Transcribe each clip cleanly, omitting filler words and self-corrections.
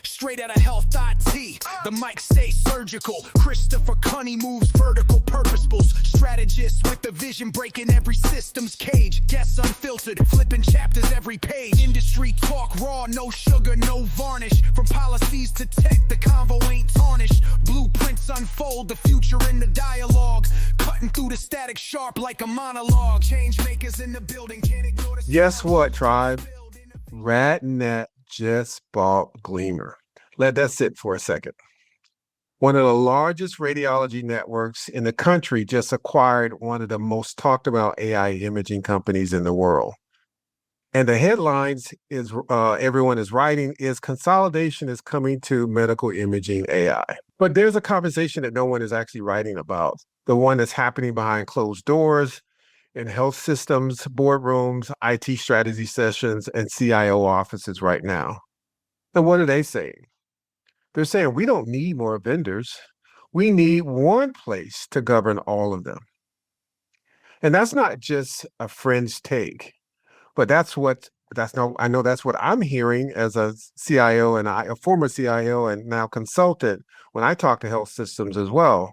Straight out of Health IT, the mic stays surgical. Christopher Kunney moves vertical, purposeful. Strategist with the vision, breaking every system's cage. Guests unfiltered, flipping chapters every page. Industry talk raw, no sugar, no varnish. From policies to tech, the convo ain't tarnished. Blueprints unfold, the future in the dialogue. Cutting through the static sharp like a monologue. Change makers in the building, can't ignore the... Guess what, tribe? RadNet just bought Gleamer. Let that sit for a second. One of the largest radiology networks in the country just acquired one of the most talked about AI imaging companies in the world. And the headlines is everyone is writing is consolidation is coming to medical imaging AI. But there's a conversation that no one is actually writing about. The one that's happening behind closed doors in health systems, boardrooms, IT strategy sessions, and CIO offices right now. And what are they saying? They're saying we don't need more vendors. We need one place to govern all of them. And that's not just a fringe take, but I know that's what I'm hearing as a CIO and a former CIO and now consultant when I talk to health systems as well.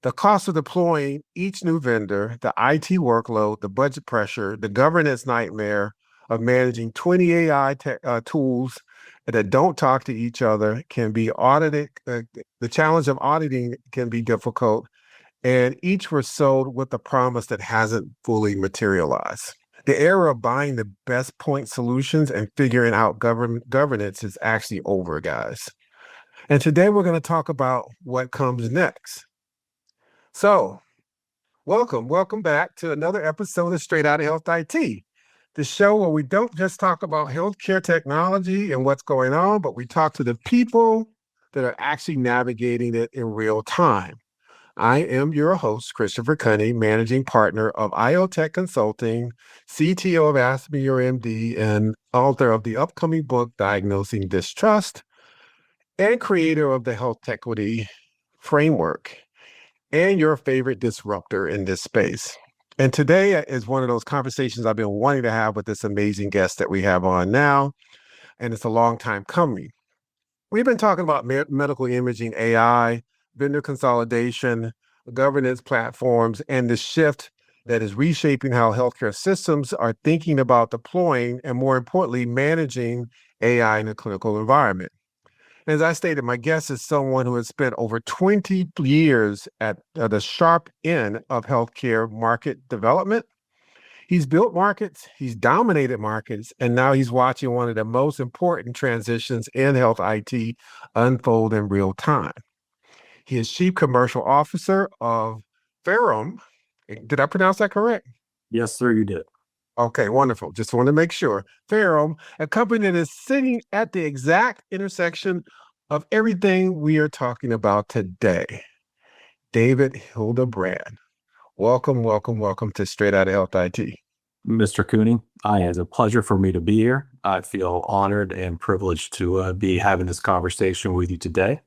The cost of deploying each new vendor, the IT workload, the budget pressure, the governance nightmare of managing 20 AI tools that don't talk to each other can be audited. The challenge of auditing can be difficult, and each were sold with a promise that hasn't fully materialized. The era of buying the best point solutions and figuring out governance is actually over, guys. And today we're going to talk about what comes next. So, welcome back to another episode of Straight Out of Health IT, the show where we don't just talk about healthcare technology and what's going on, but we talk to the people that are actually navigating it in real time. I am your host, Christopher Kunney, managing partner of IoTech Consulting, CTO of Ask Me Your MD, and author of the upcoming book, Diagnosing Distrust, and creator of the Health Equity Framework, and your favorite disruptor in this space. And today is one of those conversations I've been wanting to have with this amazing guest that we have on now, and it's a long time coming. We've been talking about medical imaging AI, vendor consolidation, governance platforms, and the shift that is reshaping how healthcare systems are thinking about deploying and, more importantly, managing AI in a clinical environment. As I stated, my guest is someone who has spent over 20 years at the sharp end of healthcare market development. He's built markets, he's dominated markets, and now he's watching one of the most important transitions in health IT unfold in real time. He is Chief Commercial Officer of Ferrum. Did I pronounce that correct? Yes, sir, you did. Okay, wonderful. Just want to make sure. Ferrum, a company that is sitting at the exact intersection of everything we are talking about today. David Hilderbrand. Welcome to Straight Out of Health IT. Mr. Kunney, it's a pleasure for me to be here. I feel honored and privileged to be having this conversation with you today.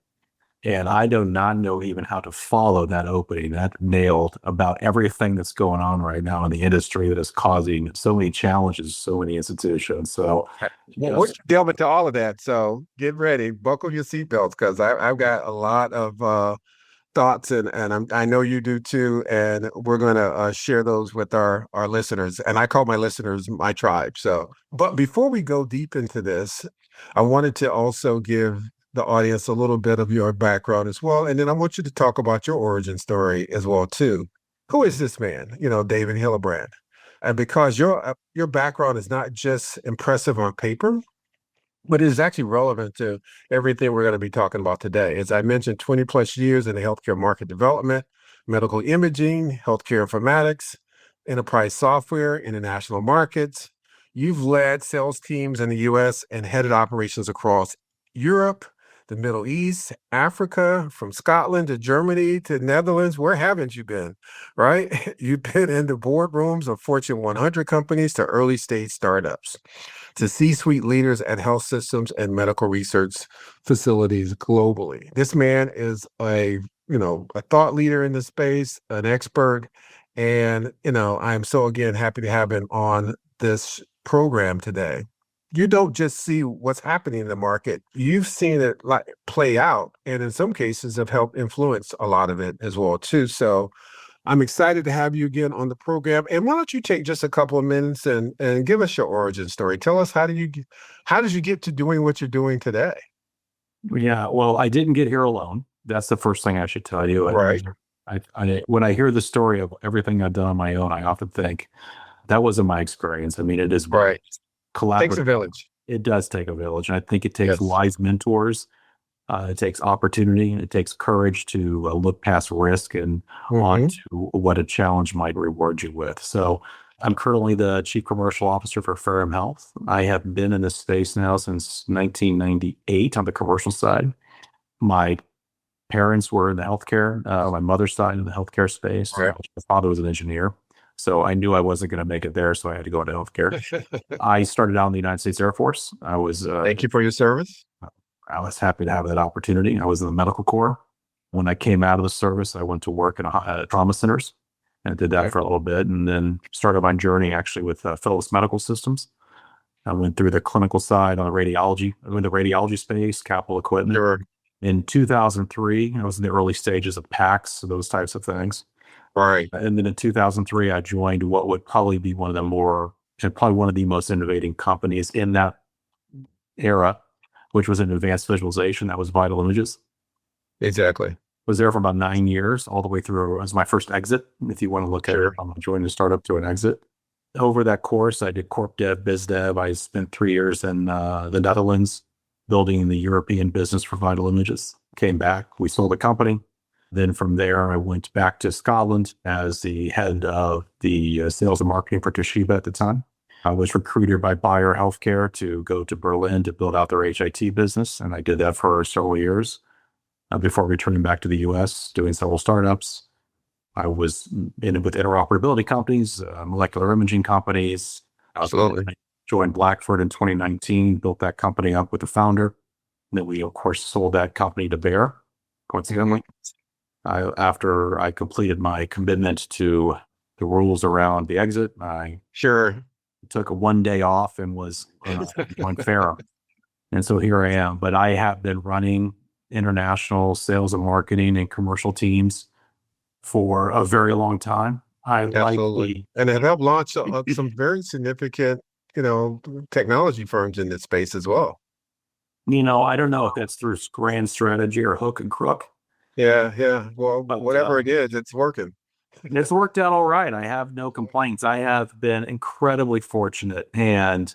And I do not know even how to follow that opening. That nailed about everything that's going on right now in the industry that is causing so many challenges, so many institutions. So we'll delve into all of that. So get ready, buckle your seatbelts, because I've got a lot of thoughts, and I know you do too. And we're going to share those with our listeners. And I call my listeners my tribe. So, but before we go deep into this, I wanted to also give the audience a little bit of your background as well. And then I want you to talk about your origin story as well too. Who is this man, David Hilderbrand? And because your background is not just impressive on paper, but it is actually relevant to everything we're going to be talking about today. As I mentioned, 20 plus years in the healthcare market development, medical imaging, healthcare informatics, enterprise software, international markets. You've led sales teams in the US and headed operations across Europe, the Middle East, Africa, from Scotland to Germany to Netherlands. Where haven't you been, right? You've been in the boardrooms of Fortune 100 companies to early stage startups, to C-suite leaders at health systems and medical research facilities globally. This man is a thought leader in the space, an expert. And, I'm so, again, happy to have him on this program today. you don't just see what's happening in the market. You've seen it like play out, and in some cases have helped influence a lot of it as well too. So I'm excited to have you again on the program. And why don't you take just a couple of minutes and give us your origin story? Tell us how did you get to doing what you're doing today? Yeah, well, I didn't get here alone. That's the first thing I should tell you. Right. When I hear the story of everything I've done on my own, I often think that wasn't my experience. I mean, it is Right. Takes a collaborative. village. It does take a village, and I think it takes Yes. wise mentors. It takes opportunity, and it takes courage to look past risk and Mhm. onto what a challenge might reward you with. So, I'm currently the Chief Commercial Officer for Ferrum Health. I have been in this space now since 1998 on the commercial side. My parents were in the healthcare, my mother's side in the healthcare space. Right. My father was an engineer. So I knew I wasn't going to make it there. So I had to go into healthcare. I started out in the United States Air Force. Thank you for your service. I was happy to have that opportunity. I was in the medical corps. When I came out of the service, I went to work in trauma centers and did that Okay. for a little bit, and then started my journey actually with Philips Medical Systems. I went through the clinical side on the radiology. I went to radiology space, capital equipment. Sure. In 2003, I was in the early stages of PACS, those types of things. Right. And then in 2003, I joined what would probably be one of the most innovating companies in that era, which was in advanced visualization. That was Vital Images. Exactly. Was there for about 9 years, all the way through. It was my first exit, if you want to look at Sure. it. I'm joining a startup to an exit. Over that course, I did corp dev, biz dev. I spent 3 years in the Netherlands building the European business for Vital Images. Came back, we sold the company. Then from there, I went back to Scotland as the head of the sales and marketing for Toshiba at the time. I was recruited by Bayer Healthcare to go to Berlin to build out their HIT business, and I did that for several years before returning back to the US, doing several startups. I was in with interoperability companies, molecular imaging companies. Absolutely. I joined Blackford in 2019, built that company up with the founder. And then we, of course, sold that company to Bayer, coincidentally. After I completed my commitment to the rules around the exit, I Sure. took a 1 day off and was on Ferrum. And so here I am. But I have been running international sales and marketing and commercial teams for a very long time. Absolutely. And have helped launch some very significant, technology firms in this space as well. I don't know if that's through grand strategy or hook and crook. Yeah. Well, But, whatever it is, it's working. It's worked out all right. I have no complaints. I have been incredibly fortunate. And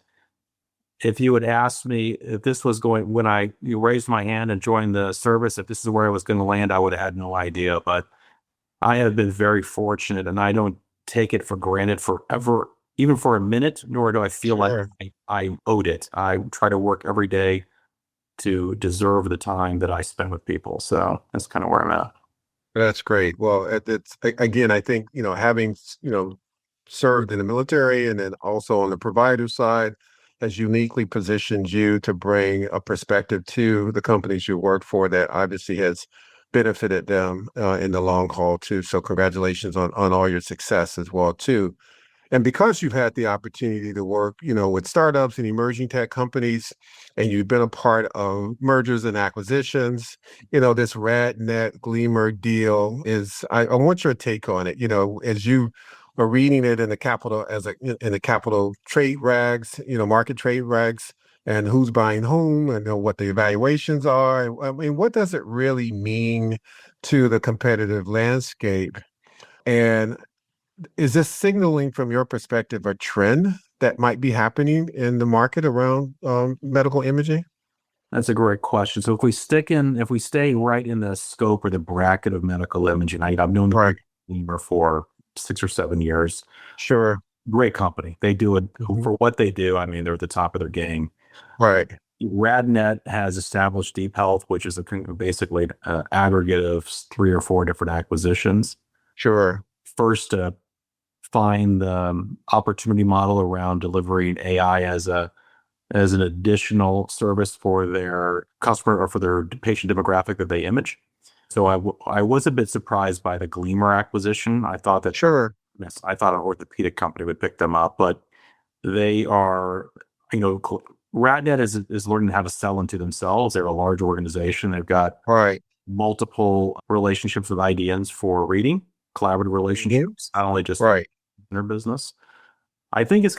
if you had asked me if this was going, when you raised my hand and joined the service, if this is where I was going to land, I would have had no idea. But I have been very fortunate, and I don't take it for granted forever, even for a minute, nor do I feel Sure. like I owed it. I try to work every day to deserve the time that I spend with people. So that's kind of where I'm at. That's great. Well, again, I think, having, served in the military and then also on the provider side has uniquely positioned you to bring a perspective to the companies you work for that obviously has benefited them in the long haul too. So congratulations on all your success as well too. And because you've had the opportunity to work, with startups and emerging tech companies, and you've been a part of mergers and acquisitions, this RadNet Gleamer deal I want your take on it. As you are reading it in the capital trade rags, market trade rags, and who's buying whom, and what the evaluations are. I mean, what does it really mean to the competitive landscape? And is this signaling from your perspective a trend that might be happening in the market around medical imaging? That's a great question. So if we stay right in the scope or the bracket of medical imaging, I've known the Right. Gleamer for 6 or 7 years. Sure. Great company. They do it Mhm. for what they do. I mean, they're at the top of their game. Right. RadNet has established Deep Health, which is basically an aggregate of 3 or 4 different acquisitions. Sure. First, find the opportunity model around delivering AI as an additional service for their customer or for their patient demographic that they image. So I was a bit surprised by the Gleamer acquisition. I thought Sure. an orthopedic company would pick them up, but they are, RadNet is learning how to sell into themselves. They're a large organization. They've got Right. multiple relationships with IDNs for reading, collaborative Mhm. relationships, not only just in Right. their business. I think it's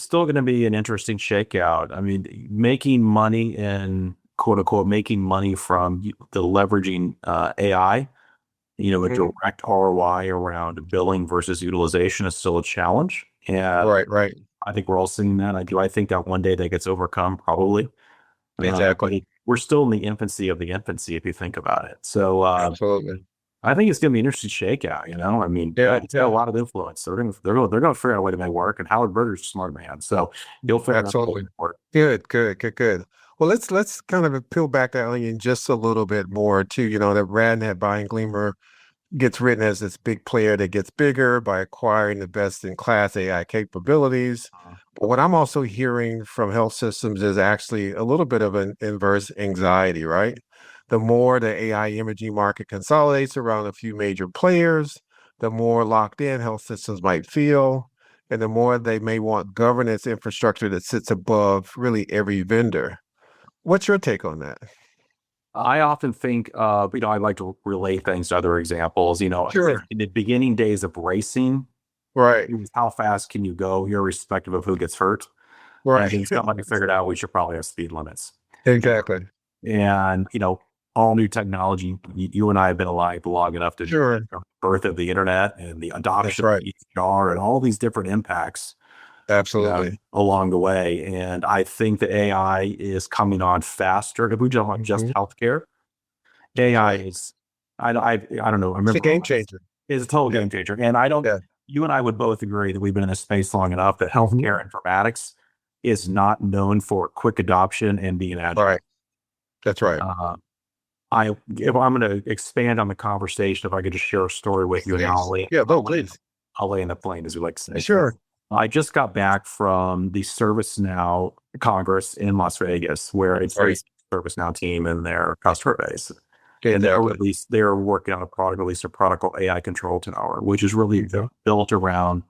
still gonna be an interesting shakeout. I mean, making money and quote unquote making money from the leveraging AI, a Mhm. direct ROI around billing versus utilization is still a challenge. And Right. Right. I think we're all seeing that. I think that one day that gets overcome, probably. But Exactly. we're still in the infancy of the infancy, if you think about it. So Absolutely. I think it's going to be an interesting shakeout. I mean, Yeah. it's got a Yeah. lot of influence. So they're going to figure out a way to make it work. And Howard Berger's a smart man, so he'll figure out a way to Absolutely. make it work. Good. Good. Good. Good. Well, let's kind of peel back that onion just a little bit more too. The RadNet buying Gleamer gets written as this big player that gets bigger by acquiring the best in class AI capabilities. But what I'm also hearing from health systems is actually a little bit of an inverse anxiety, right? The more the AI imaging market consolidates around a few major players, the more locked in health systems might feel, and the more they may want governance infrastructure that sits above really every vendor. What's your take on that? I often think, I like to relate things to other examples. Sure. In the beginning days of racing, Right. it was how fast can you go, irrespective of who gets hurt. And Right. then somebody figured out we should probably have speed limits. Exactly. And, all new technology, you and I have been alive long enough to Sure. the birth of the internet and the That's adoption of right. EHR and all these different impacts Absolutely. along the way. And I think that AI is coming on faster. If we jump on just Mhm. healthcare, That's AI right. is, I don't know. I It's a remember game changer. it's a total Yeah. game changer. And I don't, Yeah. you and I would both agree that we've been in this space long enough that Mhm. healthcare informatics is not known for quick adoption and being agile. Right. That's right. Uh, if I'm going to expand on the conversation, if I could just share a story with you, and Please. Yeah, no, please. I'll lay in the plane, as we like to say. Sure. I just got back from the ServiceNow Congress in Las Vegas, where it's Right. a ServiceNow team and their customer base. And Exactly. they're working on release a product called AI Control Tower, which is really Mhm. built around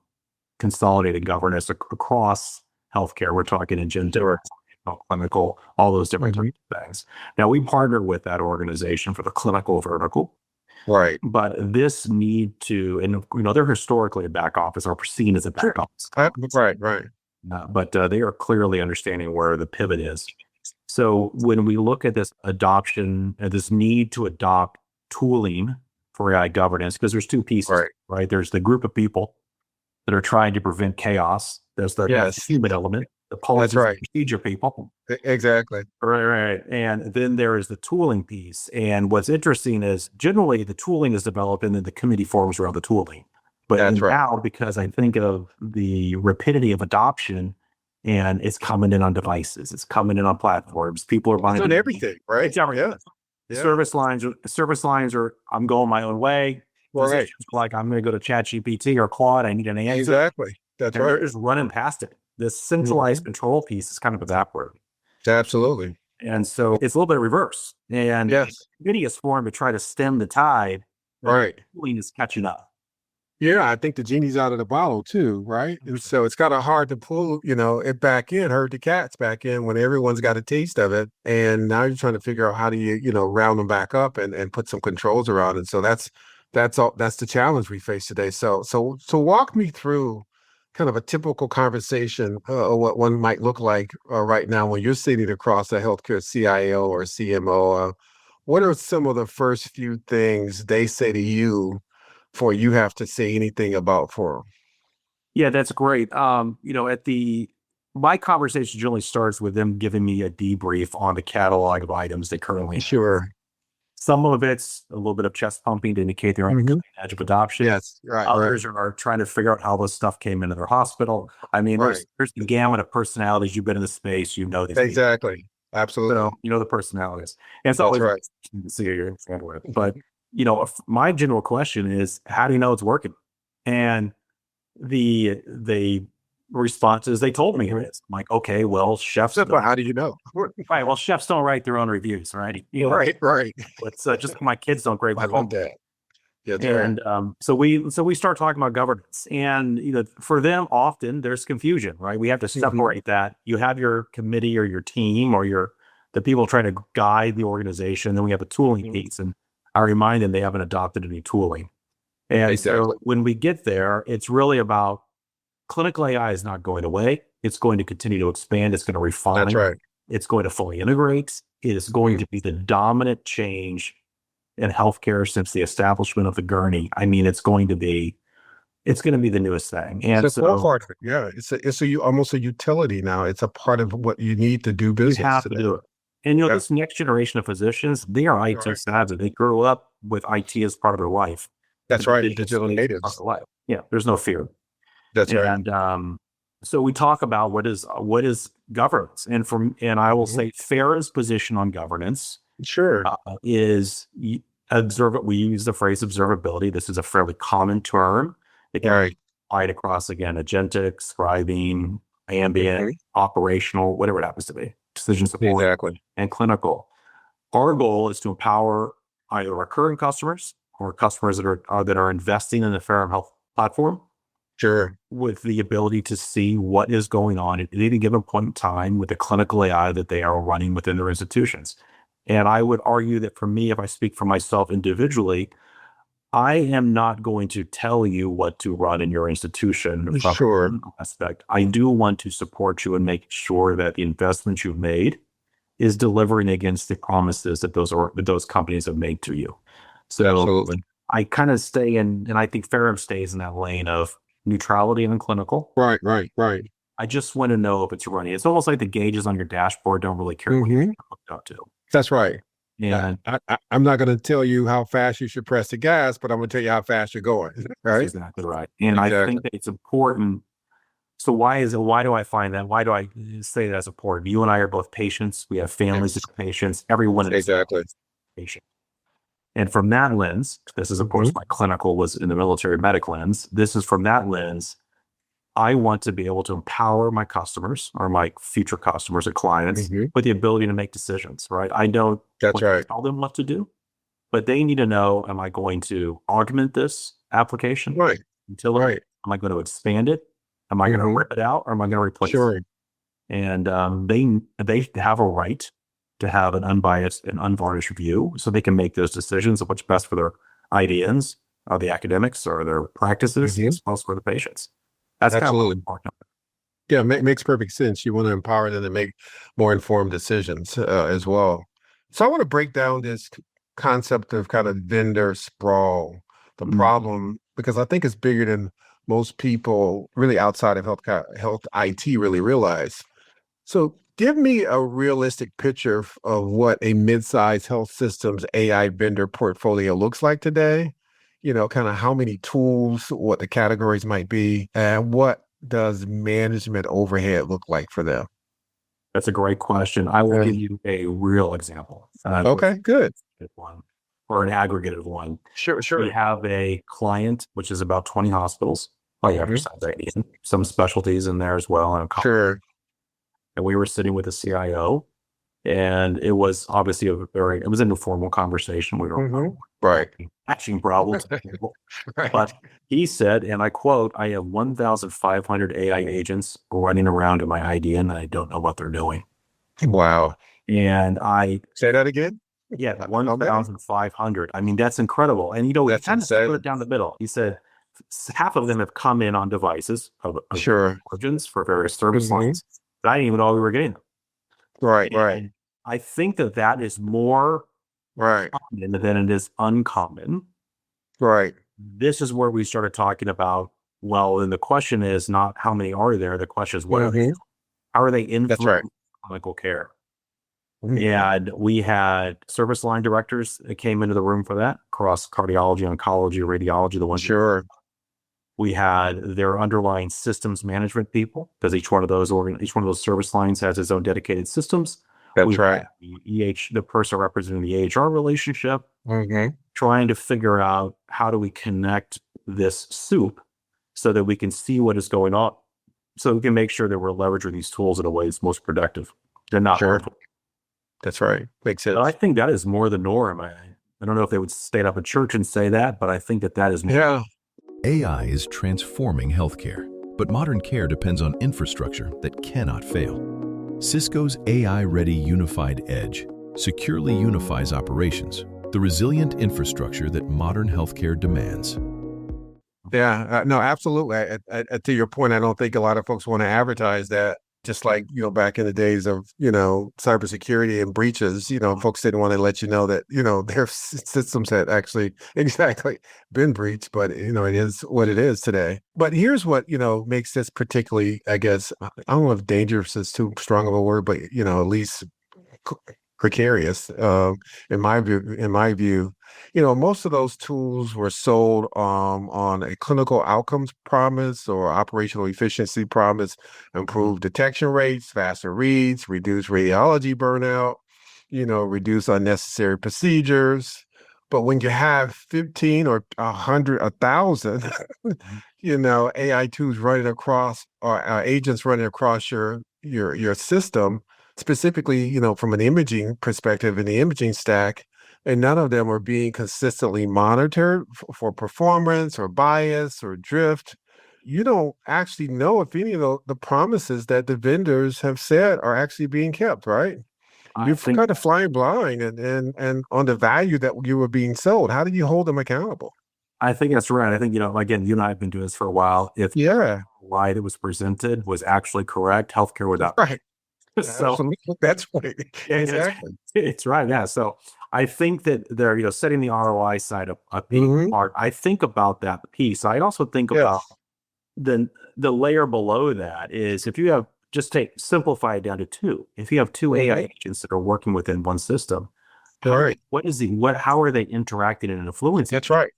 consolidated governance across healthcare. We're talking Sure. clinical, all those different Mhm. types of things. Now, we partner with that organization for the clinical vertical, Right. but this need to, and they're historically a back office or seen as a Sure. back office. Right. Right. But they are clearly understanding where the pivot is. So when we look at this adoption, this need to adopt tooling for AI governance, because there's two pieces, Right. right? There's the group of people that are trying to prevent chaos. That's the Yes. human element, the That's policies and right. procedure people. Exactly. Right, right. And then there is the tooling piece. And what's interesting is generally the tooling is developed and then the committee forms around the tooling. But That's right. now, because I think of the rapidity of adoption and it's coming in on devices, it's coming in on platforms, people are It's buying on everything, right? it's everything. Yeah. Yeah. Service lines are I'm going my own way. Right. Physicians are like, I'm going to go to ChatGPT or Claude. I need an answer. Exactly. That's And they're right. just running past it. This centralized Mhm. control piece is kind of evaporating. Absolutely. And so it's a little bit of reverse. And Yes. committee is formed to try to stem the tide, but Right. tooling is catching up. Yeah, I think the genie's out of the bottle too, right? And so it's kind of hard to pull, it back in, herd the cats back in when everyone's got a taste of it. And now you're trying to figure out how do you, round them back up and put some controls around it. So that's the challenge we face today. So walk me through kind of a typical conversation, what one might look like right now when you're sitting across a healthcare CIO or CMO. What are some of the first few things they say to you before you have to say anything about Ferrum? Yeah, that's great. My conversation generally starts with them giving me a debrief on the catalog of items they currently have. Sure. Some of it's a little bit of chest pumping to indicate they're on the Mhm. cutting edge of adoption. Yes. Right. Others are trying to figure out how this stuff came into their hospital. I mean, Right. there's the gamut of personalities. You've been in the space, these people. Exactly. Absolutely. So you know the personalities. And it's That's always right. interesting to see who you're in front with. But my general question is, how do you know it's working? And the response is they told me it is. I'm like, okay, well, chefs So, but don't, how do you know? right. Well, chefs don't write their own reviews, right? Right. Right. It's just my kids don't grade I my love homework. that. That's right. And so we start talking about governance, and for them, often there's confusion, right? We have to separate that. You have your committee or your team or the people trying to guide the organization. Then we have a tooling piece, and I remind them they haven't adopted any tooling. And Exactly. so when we get there, it's really about clinical AI is not going away. It's going to continue to expand. It's going to refine. That's right. It's going to fully integrate. It is going to be the dominant change in healthcare since the establishment of the gurney. I mean, it's going to be the newest thing. And It's a core part of it. Yeah. It's almost a utility now. It's a part of what you need to do business. You have today. to do it. And this next generation of physicians, they are IT savvy. They grew up with IT as part of their life. That's right. Digital natives. Life. Yeah, there's no fear. That's right. And so we talk about what is governance, and I will say Ferrum's position on governance is we use the phrase observability. This is a fairly common term. It can be applied across, again, agentic, scribing, ambient, operational, whatever it happens to be, decision support, and clinical. Our goal is to empower either our current customers or customers that are investing in the Ferrum Health platform with the ability to see what is going on at any given point in time with the clinical AI that they are running within their institutions. And I would argue that for me, if I speak for myself individually, I am not going to tell you what to run in your institution from a clinical aspect. I do want to support you and make sure that the investment you've made is delivering against the promises that those companies have made to you. So I kind of stay in, and I think Ferrum stays in that lane of neutrality and clinical. Right. I just want to know if it's running. It's almost like the gauges on your dashboard don't really care what you're hooked up to. That's right. And I'm not going to tell you how fast you should press the gas, but I'm going to tell you how fast you're going. Right? That's exactly right. And I think that it's important. So why do I find that? Why do I say that's important? You and I are both patients. We have families of patients. Everyone is a patient. And from that lens, this is, of course, my clinical was in the military medic lens. This is from that lens. I want to be able to empower my customers or my future customers or clients with the ability to make decisions, right? I don't tell them what to do, but they need to know, am I going to augment this application? Utility? Am I going to expand it? Am I going to rip it out, or am I going to replace it? And they have a right to have an unbiased and unvarnished view, so they can make those decisions of what's best for their IDNs, or the academics, or their practices, as well as for the patients. That's absolutely important. Yeah, makes perfect sense. You want to empower them to make more informed decisions as well. So I want to break down this concept of kind of vendor sprawl, the problem, because I think it's bigger than most people really outside of health IT really realize. So give me a realistic picture of what a mid-sized health systems AI vendor portfolio looks like today. Kind of how many tools, what the categories might be, and what does management overhead look like for them? That's a great question. I will give you a real example. Okay, good. One, or an aggregated one. Sure. We have a client, which is about 20 hospitals. Some specialties in there as well. And we were sitting with a CIO, and it was obviously it was an informal conversation. We were hatching problems. But he said, and I quote, "I have 1,500 AI agents running around in my IDN, and I don't know what they're doing." Wow. And I say that again. Yeah, 1,500. I mean, that's incredible. And we kind of split it down the middle. He said half of them have come in on devices of origins for various service lines. But I didn't even know we were getting them. Right. I think that is more common than it is uncommon. Right. This is where we started talking about, well, and the question is not how many are there. The question is, what are they? How are they influencing clinical care? And we had service line directors that came into the room for that, across cardiology, oncology, radiology, the ones. We had their underlying systems management people, because each one of those service lines has its own dedicated systems. That's right. The person representing the EHR relationship, trying to figure out how do we connect this soup so that we can see what is going on, so we can make sure that we're leveraging these tools in a way that's most productive. They're not harmful. That's right. Makes sense. But I think that is more the norm. I don't know if they would stand up at church and say that, but I think that is. Yeah. AI is transforming healthcare, but modern care depends on infrastructure that cannot fail. Cisco's AI-ready unified edge securely unifies operations, the resilient infrastructure that modern healthcare demands. Yeah, no, absolutely. To your point, I don't think a lot of folks want to advertise that. Just like, back in the days of, cybersecurity and breaches, folks didn't want to let you know that, their systems had actually exactly been breached, but, it is what it is today. But here's what, makes this particularly, I guess, I don't know if dangerous is too strong of a word, but, at least precarious, in my view. Most of those tools were sold on a clinical outcomes promise or operational efficiency promise, improved detection rates, faster reads, reduce radiology burnout, reduce unnecessary procedures. But when you have 15 or 100, 1,000, AI tools running across or agents running across your system, specifically, from an imaging perspective in the imaging stack, and none of them are being consistently monitored for performance or bias or drift. You don't actually know if any of the promises that the vendors have said are actually being kept, right? You're kind of flying blind and on the value that you were being sold. How do you hold them accountable? I think that's right. I think, again, you and I have been doing this for a while. If why it was presented was actually correct, healthcare would not. Right. So absolutely. That's right. Exactly. It's right. Yeah. So I think that they're, setting the ROI side a big part. I think about that piece. I also think about the layer below that is if you have simplify it down to two. If you have two AI agents that are working within one system, how are they interacting and influencing? That's right.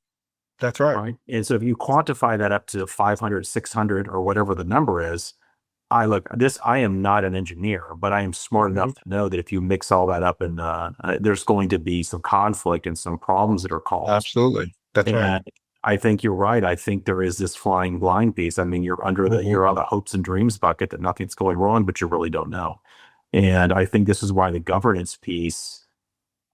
That's right. And so if you quantify that up to 500, 600, or whatever the number is, I am not an engineer, but I am smart enough to know that if you mix all that up and there's going to be some conflict and some problems that are caused. Absolutely. That's right. I think you're right. I think there is this flying blind piece. I mean, you're under you're on the hopes and dreams bucket that nothing's going wrong, but you really don't know. And I think this is why the governance piece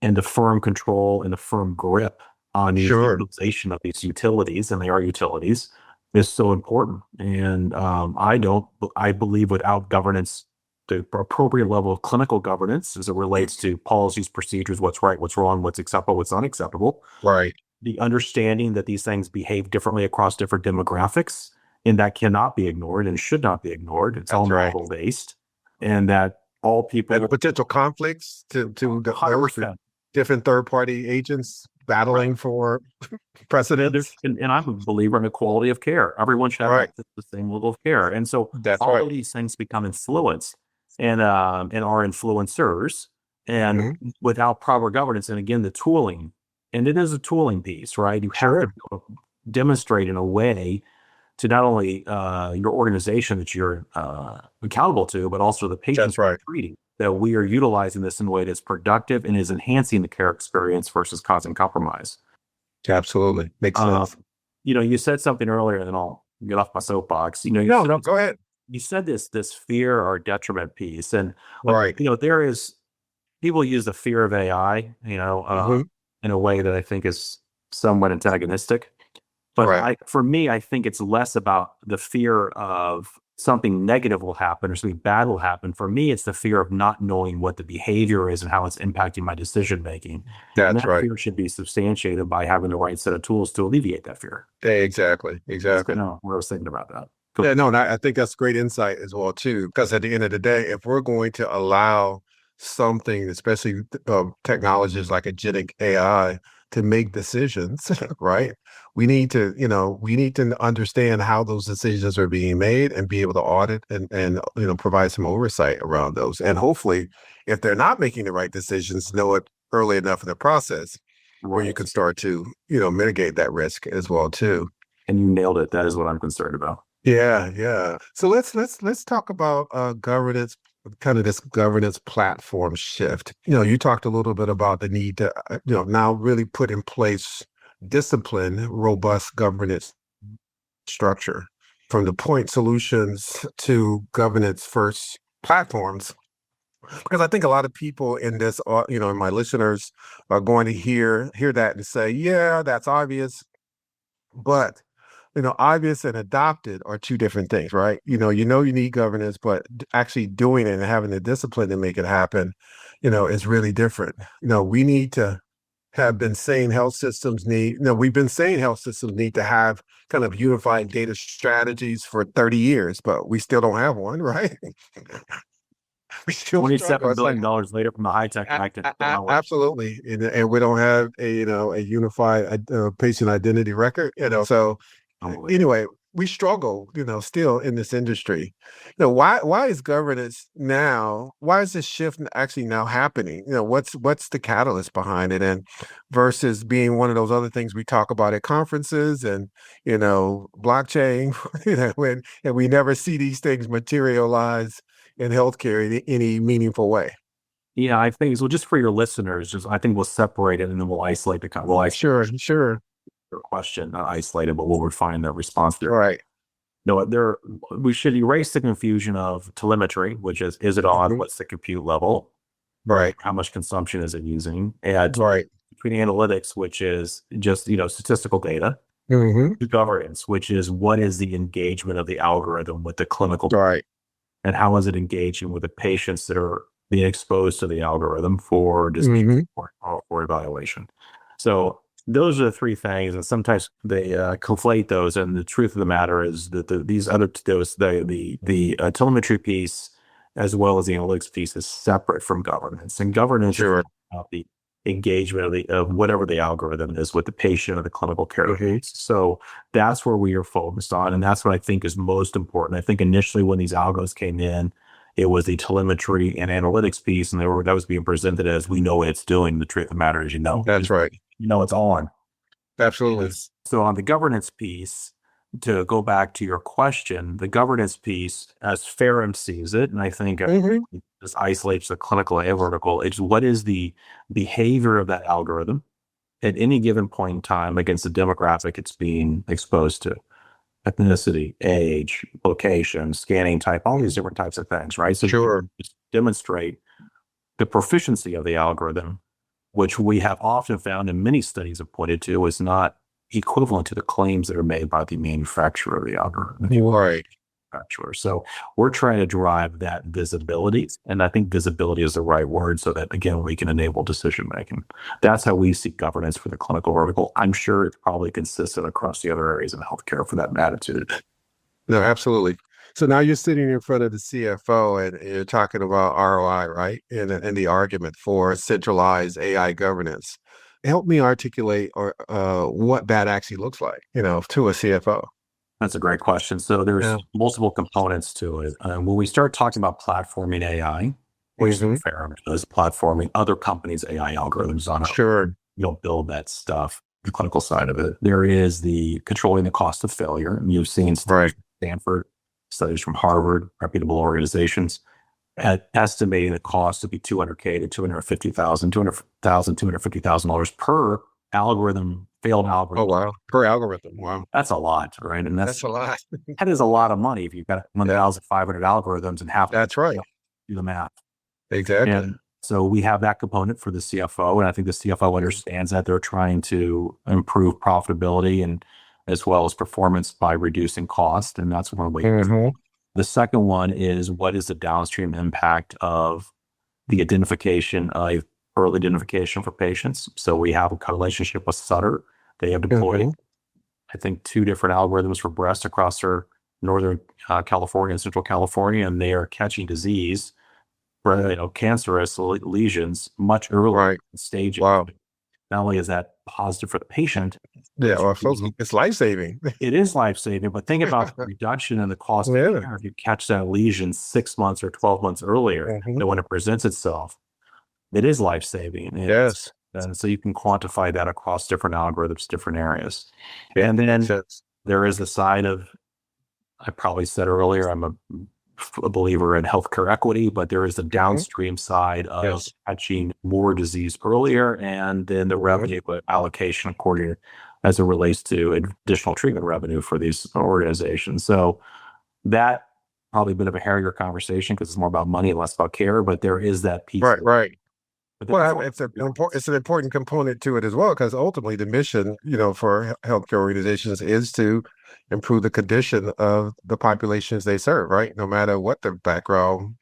and the firm control and the firm grip on the utilization of these utilities, and they are utilities, is so important. And I believe without governance, the appropriate level of clinical governance as it relates to policies, procedures, what's right, what's wrong, what's acceptable, what's unacceptable. Right. The understanding that these things behave differently across different demographics, and that cannot be ignored and should not be ignored. It's all model based, and that all people and potential conflicts to the different third-party agents battling for precedence. And I'm a believer in the quality of care. Everyone should have access to the same level of care. And so all of these things become influenced and are influencers. And without proper governance, and again, the tooling, and it is a tooling piece, right? You have to demonstrate in a way to not only your organization that you're accountable to, but also the patients you're treating, that we are utilizing this in a way that's productive and is enhancing the care experience versus causing compromise. Absolutely. Makes sense. You said something earlier, and then I'll get off my soapbox. Go ahead. You said this fear or detriment piece. And there is, people use the fear of AI, in a way that I think is somewhat antagonistic. But for me, I think it's less about the fear of something negative will happen or something bad will happen. For me, it's the fear of not knowing what the behavior is and how it's impacting my decision making. That fear should be substantiated by having the right set of tools to alleviate that fear. Exactly. What I was thinking about that. Cool. Yeah, no, I think that's great insight as well too. Because at the end of the day, if we're going to allow something, especially technologies like agentic AI, to make decisions, right? We need to understand how those decisions are being made and be able to audit and provide some oversight around those. And hopefully, if they're not making the right decisions, know it early enough in the process where you can start to, mitigate that risk as well too. And you nailed it. That is what I'm concerned about. Yeah. So let's talk about governance, kind of this governance platform shift. You talked a little bit about the need to, now really put in place disciplined, robust governance structure, from the point solutions to governance first platforms. Because I think a lot of people in this, and my listeners are going to hear that and say, yeah, that's obvious. But, obvious and adopted are two different things, right? You need governance, but actually doing it and having the discipline to make it happen, is really different. We need to have been saying health systems we've been saying health systems need to have kind of unified data strategies for 30 years, but we still don't have one, right? We still struggle. $27 It's like, billion later from the high-tech act. absolutely, and we don't have a unified patient identity record. So anyway, we struggle, still in this industry. Why is governance now? Why is this shift actually now happening? What's the catalyst behind it, and versus being one of those other things we talk about at conferences and blockchain, and we never see these things materialize in healthcare in any meaningful way. Yeah, I think so. Just for your listeners, I think we'll separate it and then we'll isolate Sure. your question, not isolate it, but we'll refine the response there. Right. No, we should erase the confusion of telemetry, which is it on? What's the compute level? Right. How much consumption is it using? And Right. between analytics, which is just statistical data, Mm-hmm. to governance, which is what is the engagement of the algorithm with the clinical, Right. and how is it engaging with the patients that are being exposed to the algorithm for disease Mm-hmm. or evaluation. So those are the three things, and sometimes they conflate those. And the truth of the matter is that the telemetry piece as well as the analytics piece is separate from governance. And governance Sure. is about the engagement of whatever the algorithm is with the patient or the clinical care piece. So that's where we are focused on, and that's what I think is most important. I think initially when these algos came in, it was the telemetry and analytics piece, and that was being presented as we know what it's doing. The truth of the matter is, That's right. it's on. Absolutely. So on the governance piece, to go back to your question, the governance piece, as Ferrum sees it, and I think Mm-hmm. this isolates the clinical A vertical, it's what is the behavior of that algorithm at any given point in time against the demographic it's being exposed to. Ethnicity, age, location, scanning type, all these different types of things, right? So Sure. you just demonstrate the proficiency of the algorithm, which we have often found and many studies have pointed to is not equivalent to the claims that are made by the manufacturer of the algorithm. Right. So we're trying to drive that visibility, and I think visibility is the right word, so that again we can enable decision making. That's how we see governance for the clinical vertical. I'm sure it's probably consistent across the other areas in healthcare for that attitude. No, absolutely. So now you're sitting in front of the CFO and you're talking about ROI, right? And the argument for centralized AI governance. Help me articulate what that actually looks like, to a CFO. That's a great question. So there's multiple components to it. When we start talking about platforming AI, which is Ferrum does, platforming other companies' AI algorithms on it, Sure. build that stuff, the clinical side of it. There is the controlling the cost of failure. And you've seen studies from Stanford, studies from Harvard, reputable organizations, at estimating the cost to be $200K to $250,000 per algorithm, failed algorithm. Oh, wow. Per algorithm. Wow. That's a lot, right? And That's a lot. that is a lot of money if you've got 1,500 algorithms and half. That's right. Do the math. Exactly. And so we have that component for the CFO, and I think the CFO understands that they're trying to improve profitability and as well as performance by reducing cost, and that's one way. The second one is what is the downstream impact of the identification of early identification for patients. So we have a relationship with Sutter. They have deployed, I think, 2 different algorithms for breast across their Northern California and Central California, and they are catching disease, cancerous lesions much earlier in stages. Wow. Not only is that positive for the patient, it's life-saving. It is life-saving, but think about the reduction in the cost of care if you catch that lesion 6 months or 12 months earlier than when it presents itself. It is life-saving. Yes. And so you can quantify that across different algorithms, different areas. And then there is the side of, I probably said earlier, I'm a believer in healthcare equity, but there is the downstream side of catching more disease earlier, and then the revenue allocation according as it relates to additional treatment revenue for these organizations. So that probably a bit of a hairier conversation because it's more about money and less about care, but there is that piece. Right, right. But Well, it's an important component to it as well, because ultimately the mission, for healthcare organizations is to improve the condition of the populations they serve, right? No matter what their background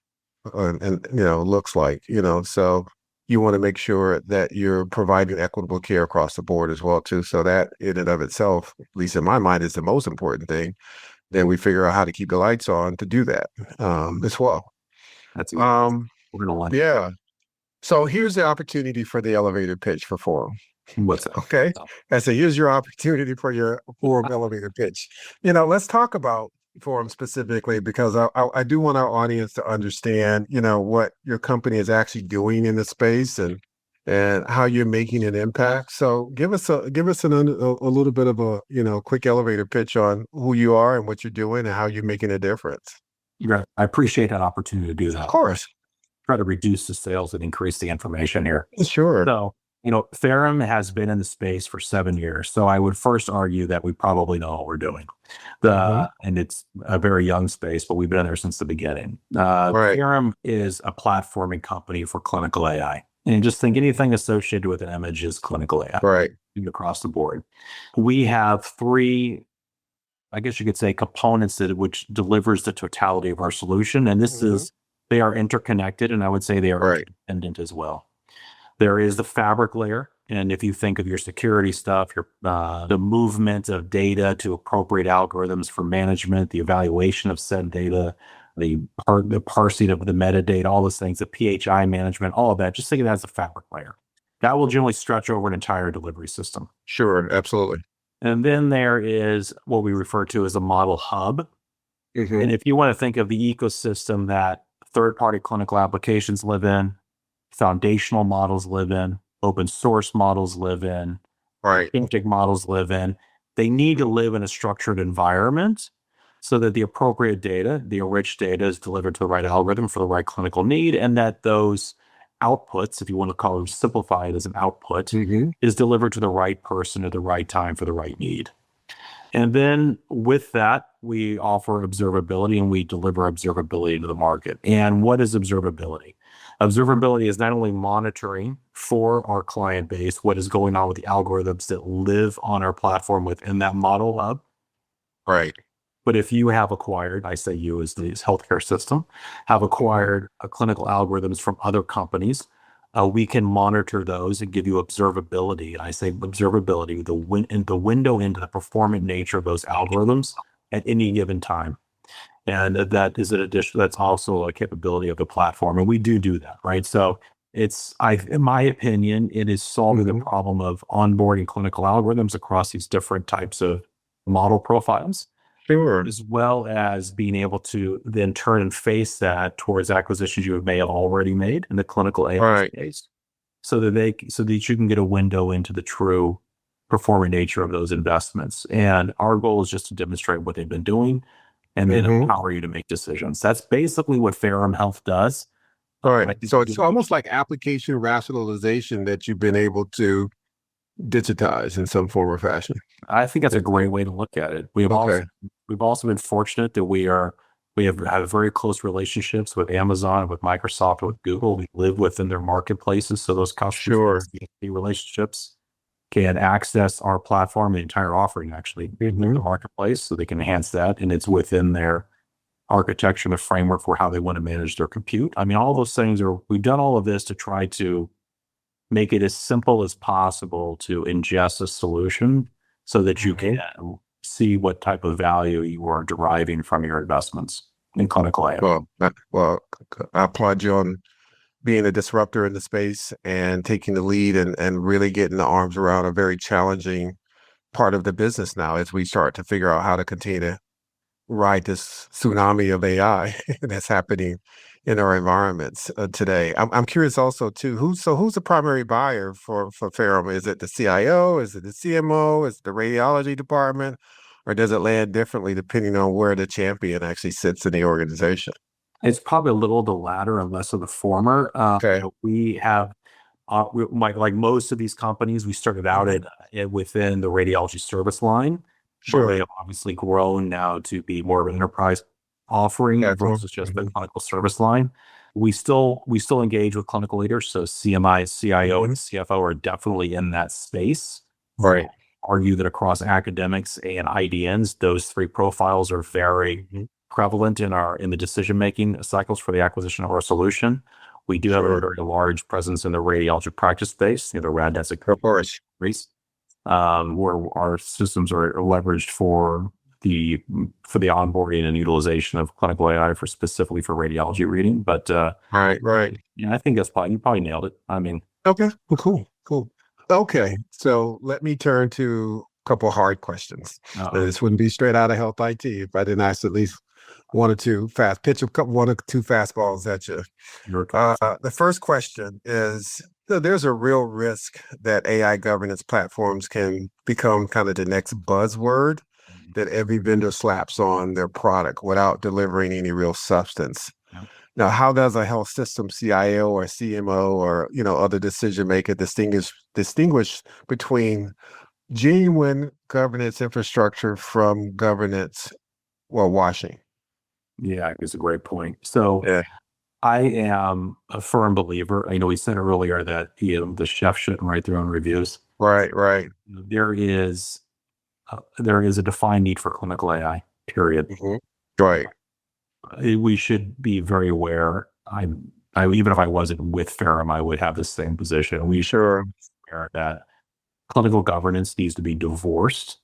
looks like, so you want to make sure that you're providing equitable care across the board as well, too. So that in and of itself, at least in my mind, is the most important thing. Then we figure out how to keep the lights on to do that as well. That's Um, we're gonna like. yeah. So here's the opportunity for the elevator pitch for Forum. What's that? Okay. I say, here's your opportunity for your Forum elevator pitch. Let's talk about Forum specifically, because I do want our audience to understand, what your company is actually doing in the space and how you're making an impact. So give us a little bit of a, quick elevator pitch on who you are and what you're doing and how you're making a difference. I appreciate that opportunity to do that. Of course. Try to reduce the sales and increase the information here. Sure. So, Ferrum has been in the space for 7 years. So I would first argue that we probably know what we're doing. And it's a very young space, but we've been in there since the beginning. Right. Ferrum is a platforming company for clinical AI. And just think anything associated with an image is clinical AI. Right. Across the board. We have 3, I guess you could say, components which delivers the totality of our solution. And this they are interconnected, and I would say they are independent as well. There is the fabric layer, and if you think of your security stuff, the movement of data to appropriate algorithms for management, the evaluation of said data, the parsing of the metadata, all those things, the PHI management, all of that, just think of that as a fabric layer. That will generally stretch over an entire delivery system. Sure, absolutely. And then there is what we refer to as a model hub. And if you want to think of the ecosystem that third-party clinical applications live in, foundational models live in, open source models live in, agentic models live in, they need to live in a structured environment so that the appropriate data, the enriched data, is delivered to the right algorithm for the right clinical need, and that those outputs, if you want to call them, simplify it as an output, is delivered to the right person at the right time for the right need. And then with that, we offer observability, and we deliver observability to the market. And what is observability? Observability is not only monitoring for our client base what is going on with the algorithms that live on our platform within that model hub. Right. But if you have acquired, I say you as the healthcare system, have acquired clinical algorithms from other companies, we can monitor those and give you observability. And I say observability, the window into the performant nature of those algorithms at any given time. And that is an addition. That's also a capability of the platform. And we do that, right? So in my opinion, it is solving the problem of onboarding clinical algorithms across these different types of model profiles. Sure. As well as being able to then turn and face that towards acquisitions you may have already made in the clinical AI space, so that you can get a window into the true performing nature of those investments. And our goal is just to demonstrate what they've been doing and then empower you to make decisions. That's basically what Ferrum Health does. All right. So it's almost like application rationalization that you've been able to digitize in some form or fashion. I think that's a great way to look at it. We've also been fortunate that we have very close relationships with Amazon, with Microsoft, with Google. We live within their marketplaces, so those customers, relationships, can access our platform, the entire offering actually, in the marketplace, so they can enhance that, and it's within their architecture, the framework for how they want to manage their compute. I mean, all those things we've done all of this to try to make it as simple as possible to ingest a solution so that you can see what type of value you are deriving from your investments in clinical AI. Well, I applaud you on being a disruptor in the space and taking the lead and really getting the arms around a very challenging part of the business now as we start to figure out how to continue to ride this tsunami of AI that's happening in our environments today. I'm curious also too, who's the primary buyer for Ferrum? Is it the CIO? Is it the CMO? Is it the radiology department? Or does it land differently depending on where the champion actually sits in the organization? It's probably a little of the latter and less of the former. We have, like most of these companies, we started out within the radiology service line. Sure. They have obviously grown now to be more of an enterprise offering Yeah, cool. versus just the clinical service line. We still engage with clinical leaders. So CMI, CIO, and CFO are definitely in that space. Right. Argue that across academics and IDNs, those three profiles are very prevalent in the decision making cycles for the acquisition of our solution. We do have a very large presence in the radiology practice space, the RadNet Of course. where our systems are leveraged for the onboarding and utilization of clinical AI specifically for radiology reading. But Right. yeah, I think you probably nailed it. I mean, Okay. Well, cool. Okay. So let me turn to a couple hard questions. This wouldn't be straight out of health IT if I didn't ask at least one or two one or two fastballs at you. The first question is, there's a real risk that AI governance platforms can become kind of the next buzzword that every vendor slaps on their product without delivering any real substance. Now, how does a health system CIO or CMO or other decision maker distinguish between genuine governance infrastructure from governance washing? Yeah, it's a great point. So Yeah. I am a firm believer. I know we said earlier that the chef shouldn't write their own reviews. Right. There is a defined need for clinical AI. Period. Right. We should be very aware. I even if I wasn't with Ferrum, I would have the same position. We should be aware that clinical governance needs to be divorced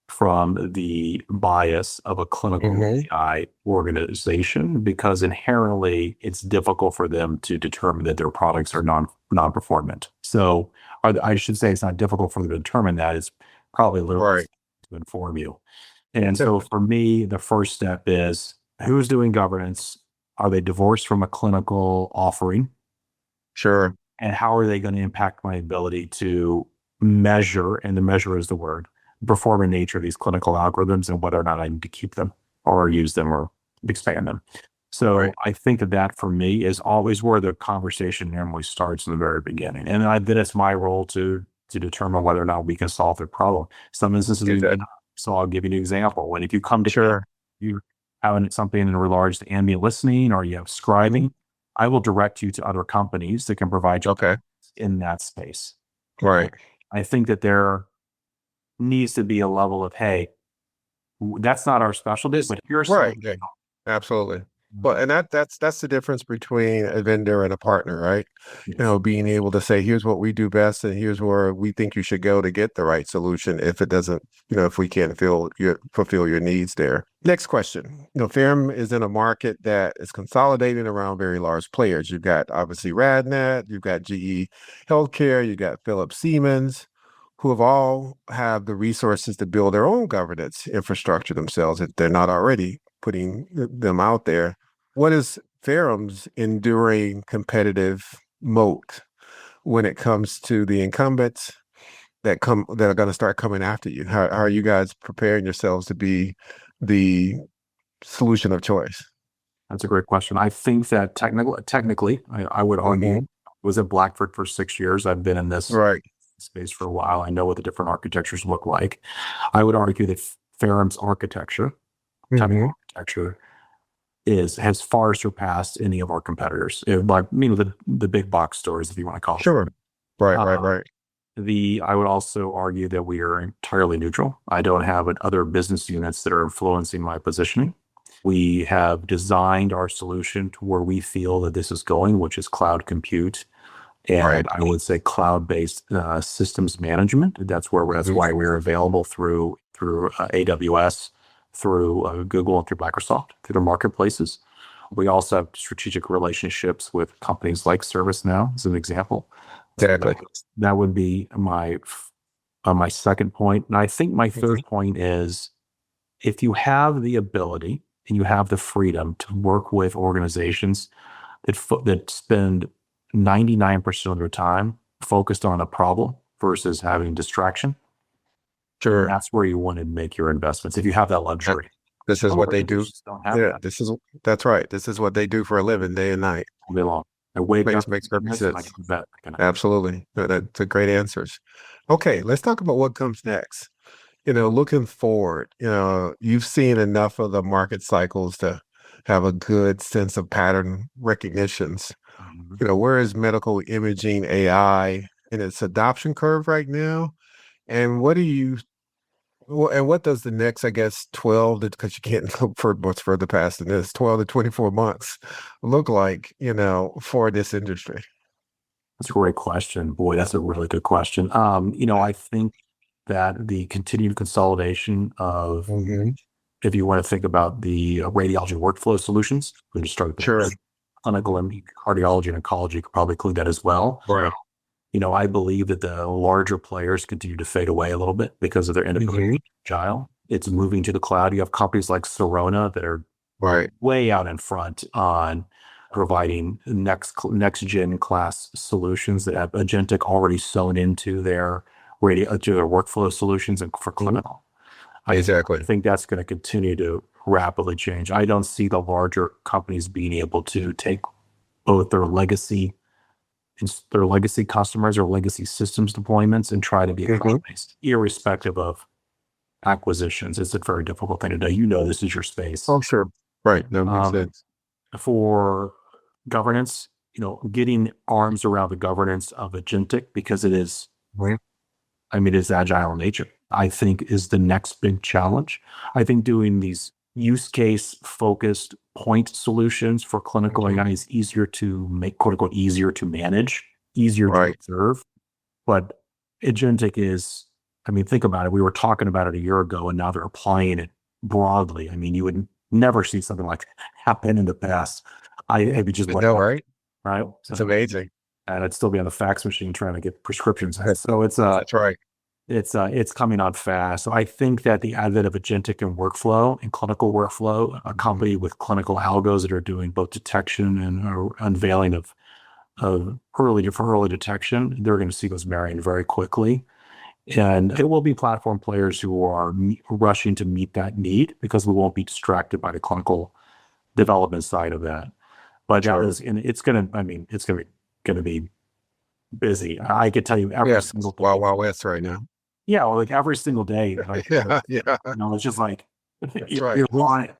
from the bias of a clinical AI organization, because inherently it's difficult for them to determine that their products are non-performant. So I should say it's not difficult for them to determine that. It's probably a little to inform you. And so for me, the first step is, who's doing governance? Are they divorced from a clinical offering? Sure. And how are they going to impact my ability to measure, and the measure is the word, performing nature of these clinical algorithms, and whether or not I need to keep them or use them or expand them. So I think that for me is always where the conversation normally starts in the very beginning. And then it's my role to determine whether or not we can solve the problem. Some instances, so I'll give you an example. When if you come to you having something in regards to ambient listening, or you have scribing, I will direct you to other companies that can provide you in that space. Right. I think that there needs to be a level of, hey, that's not our specialty, but here's Absolutely. Well, and that's the difference between a vendor and a partner, right? Being able to say, here's what we do best, and here's where we think you should go to get the right solution if it doesn't, if we can't fulfill your needs there. Next question. Ferrum is in a market that is consolidating around very large players. You've got obviously RadNet, you've got GE Healthcare, you've got Philips Siemens, who have the resources to build their own governance infrastructure themselves if they're not already putting them out there. What is Ferrum's enduring competitive moat when it comes to the incumbents that are going to start coming after you? How are you guys preparing yourselves to be the solution of choice? That's a great question. I think that technically, I would argue, I was at Blackford for 6 years. I've been in this space for a while. I know what the different architectures look like. I would argue that Ferrum's architecture has far surpassed any of our competitors. The big box stores, if you want to call it. Right. I would also argue that we are entirely neutral. I don't have other business units that are influencing my positioning. We have designed our solution to where we feel that this is going, which is cloud compute, and I would say cloud-based systems management. That's why we're available through AWS, through Google, and through Microsoft, through their marketplaces. We also have strategic relationships with companies like ServiceNow, as an example. Exactly. That would be my second point. And I think my third point is, if you have the ability and you have the freedom to work with organizations that spend 99% of their time focused on a problem versus having distraction, that's where you want to make your investments. If you have that luxury, this is what they do. That's right. This is what they do for a living, day and night. All day long. I wake up. Makes perfect sense. Absolutely. That's a great answers. Okay, let's talk about what comes next. looking forward, you've seen enough of the market cycles to have a good sense of pattern recognitions. Where is medical imaging AI in its adoption curve right now? And what does the next, I guess, 12, because you can't look for much further past than this, 12 to 24 months look like, for this industry? That's a great question. Boy, that's a really good question. I think that the continued consolidation of, Mhm. if you want to think about the radiology workflow solutions, we just start there. Sure. Clinical and cardiology and oncology could probably include that as well. Right. I believe that the larger players continue to fade away a little bit because of their inability to be agile. It's moving to the cloud. You have companies like Sorona that are Right. way out in front on providing next gen class solutions that have agentic already sewn into their to their workflow solutions and for clinical. Exactly. I think that's going to continue to rapidly change. I don't see the larger companies being able to take both their legacy customers or legacy systems deployments and try to be cloud-based, irrespective of acquisitions. It's a very difficult thing to do. This is your space. Oh, sure. Right. That makes sense. For governance, getting arms around the governance of agentic, because it is, it's agile in nature, I think is the next big challenge. I think doing these use case focused point solutions for clinical AI is easier to make, quote unquote, easier to manage, easier to observe. But agentic is, think about it. We were talking about it a year ago and now they're applying it broadly. You would never see something like that happen in the past. I'd be just like, right? Right. It's amazing. And I'd still be on the fax machine trying to get prescriptions. So it's That's right. it's coming on fast. So I think that the advent of agentic and workflow and clinical workflow, accompanied with clinical algos that are doing both detection and unveiling of early detection, they're going to see those marrying very quickly. And it will be platform players who are rushing to meet that need because we won't be distracted by the clinical development side of that. But that is, and it's going to be busy. I could tell you every single day. Wild West right now. Yeah, well, like every single day. Yeah. It's just like right. you're on it.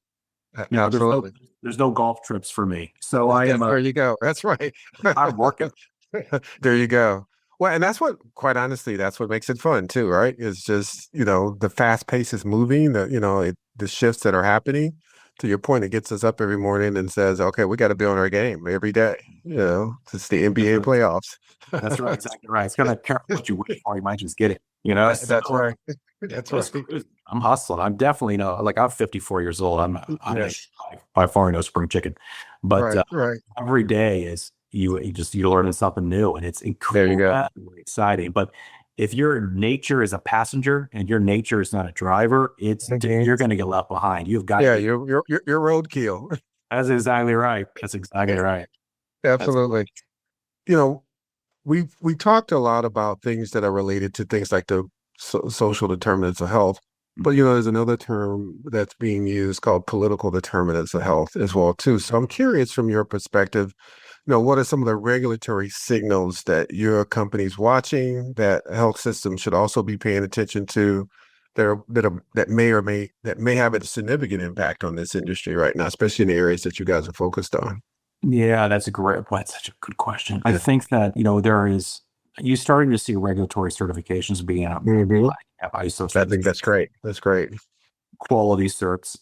Absolutely. There's no golf trips for me. So I am. There you go. That's right. I'm working. There you go. Well, and that's what, quite honestly, that's what makes it fun too, right? It's just, the fast pace is moving, the shifts that are happening. To your point, it gets us up every morning and says, okay, we got to be on our game every day. It's the NBA playoffs. That's right. Exactly right. It's kind of careful what you wish for. You might just get it, That's right. That's right. I'm hustling. I'm definitely I'm 54 years old. I'm by far no spring chicken, but every day is you're learning something new, and it's incredibly exciting. But if your nature is a passenger and your nature is not a driver, you're going to get left behind. You've got you're roadkill. That's exactly right. That's exactly right. Absolutely. We talked a lot about things that are related to things like the social determinants of health, but there's another term that's being used called political determinants of health as well too. So I'm curious, from your perspective, what are some of the regulatory signals that your company's watching that health systems should also be paying attention to that may have a significant impact on this industry right now, especially in the areas that you guys are focused on? Yeah, that's such a good question. I think that, you're starting to see regulatory certifications being out. ISO. I think that's great. That's great. Quality certs.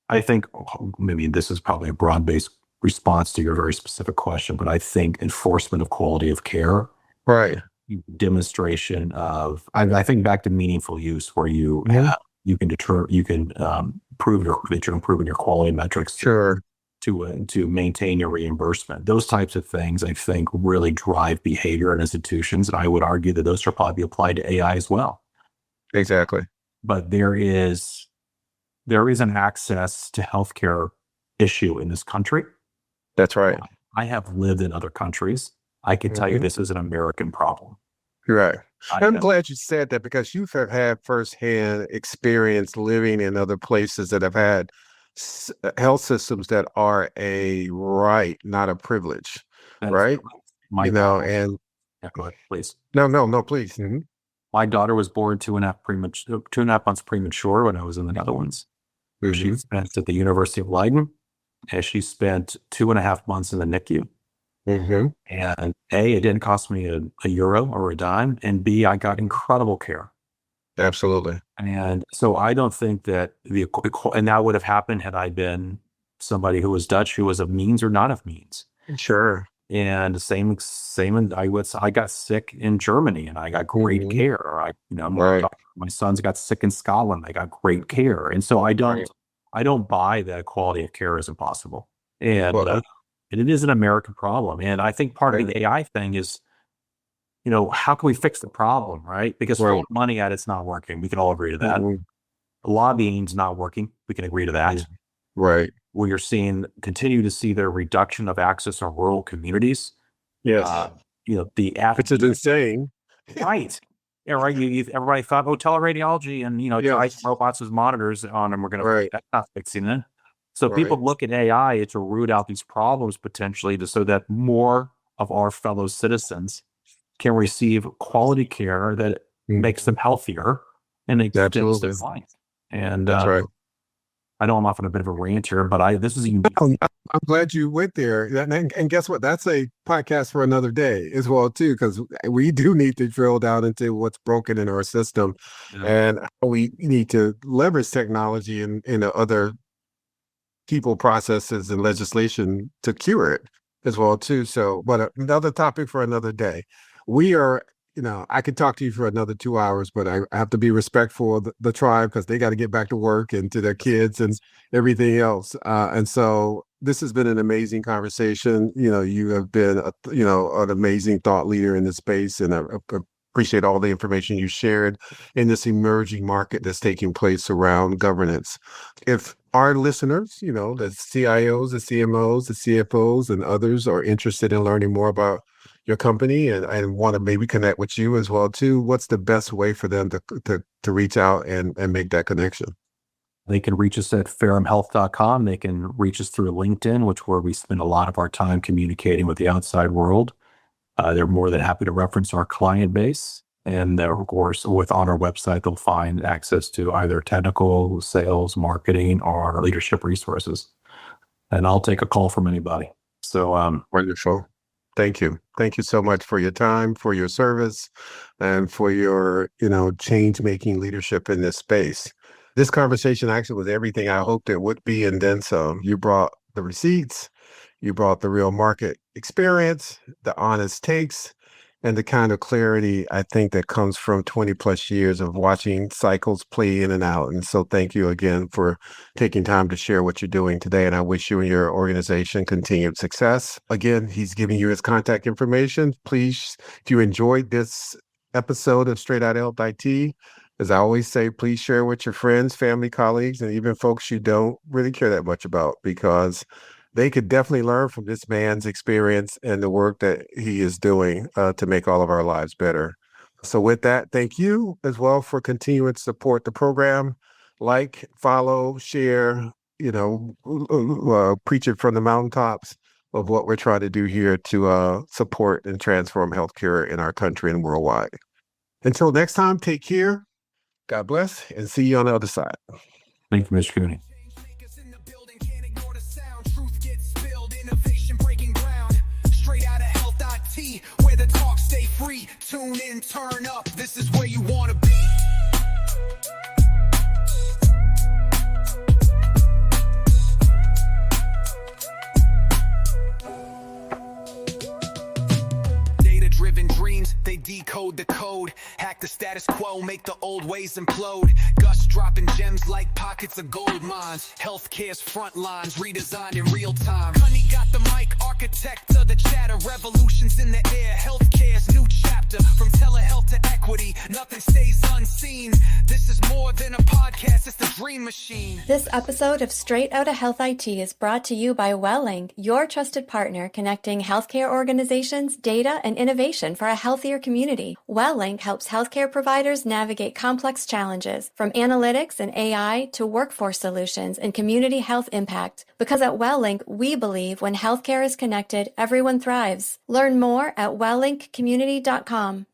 I think maybe this is probably a broad-based response to your very specific question, but I think enforcement of quality of care, demonstration of, I think back to meaningful use, where you can prove that you're improving your quality metrics to maintain your reimbursement. Those types of things, I think, really drive behavior in institutions, and I would argue that those should probably be applied to AI as well. Exactly. But there is an access to healthcare issue in this country. That's right. I have lived in other countries. I can tell you this is an American problem. Right. I'm glad you said that, because you have had firsthand experience living in other places that have had health systems that are a right, not a privilege. Right. And go ahead, please. No, please. My daughter was born 2.5 months premature when I was in the Netherlands. She spent at the University of Leiden, and she spent 2.5 months in the NICU. And A, it didn't cost me a euro or a dime, and B, I got incredible care. Absolutely. And so I don't think that and that would have happened had I been somebody who was Dutch, who was of means or not of means. Sure. And the same, I got sick in Germany and I got great care. Or my sons got sick in Scotland. They got great care. And so I don't buy that quality of care is impossible. And, and it is an American problem. And I think part of the AI thing is, how can we fix the problem, right? Because throwing money at it's not working. We can all agree to that. Lobbying's not working. We can agree to that. Right. Where you're continue to see the reduction of access in rural communities. Yes. Which is insane. Right. Yeah, right. Everybody thought, teleradiology and, robots with monitors on them. That's not fixing it. So people look at AI to root out these problems potentially so that more of our fellow citizens can receive quality care that makes them healthier and extends their life. And that's right. I know I'm off on a bit of a rant here, but this is unique. I'm glad you went there. And guess what? That's a podcast for another day as well, too, because we do need to drill down into what's broken in our system and how we need to leverage technology and other people, processes, and legislation to cure it as well, too. So, but another topic for another day. We are, I could talk to you for another 2 hours, but I have to be respectful of the tribe because they got to get back to work and to their kids and everything else. And so this has been an amazing conversation. You have been, an amazing thought leader in this space, and I appreciate all the information you shared in this emerging market that's taking place around governance. If our listeners, the CIOs, the CMOs, the CFOs, and others are interested in learning more about your company and want to maybe connect with you as well too, what's the best way for them to reach out and make that connection? They can reach us at ferrumhealth.com. They can reach us through LinkedIn, where we spend a lot of our time communicating with the outside world. They're more than happy to reference our client base. And of course, on our website, they'll find access to either technical, sales, marketing, or leadership resources. And I'll take a call from anybody. So wonderful. Thank you. Thank you so much for your time, for your service, and for your, change-making leadership in this space. This conversation actually was everything I hoped it would be, and then some. You brought the receipts, you brought the real market experience, the honest takes, and the kind of clarity I think that comes from 20 plus years of watching cycles play in and out. And so thank you again for taking time to share what you're doing today. And I wish you and your organization continued success. Again, he's giving you his contact information. Please, if you enjoyed this episode of Straight Out Health IT, as I always say, please share with your friends, family, colleagues, and even folks you don't really care that much about, because they could definitely learn from this man's experience and the work that he is doing to make all of our lives better. So with that, thank you as well for continuing to support the program. Like, follow, share, preach it from the mountaintops of what we're trying to do here to support and transform healthcare in our country and worldwide. Until next time, take care. God bless, and see you on the other side. Thank you, Mr. Kunney. Where the talk stay free, tune in, turn up, this is where you want to be. Data-driven dreams, they decode the code, hack the status quo, make the old ways implode. Gusts dropping gems like pockets of gold mines. Healthcare's front lines, redesigned in real time. Kunney got the mic, architect of the chatter. Revolutions in the air, healthcare's new chapter. From telehealth to equity, nothing stays unseen. This is more than a podcast, it's the dream machine. This episode of Straight Outta Health IT is brought to you by WellLink, your trusted partner connecting healthcare organizations, data, and innovation for a healthier community. WellLink helps healthcare providers navigate complex challenges, from analytics and AI to workforce solutions and community health impact. Because at WellLink, we believe when healthcare is connected, everyone thrives. Learn more at welllinkcommunity.com.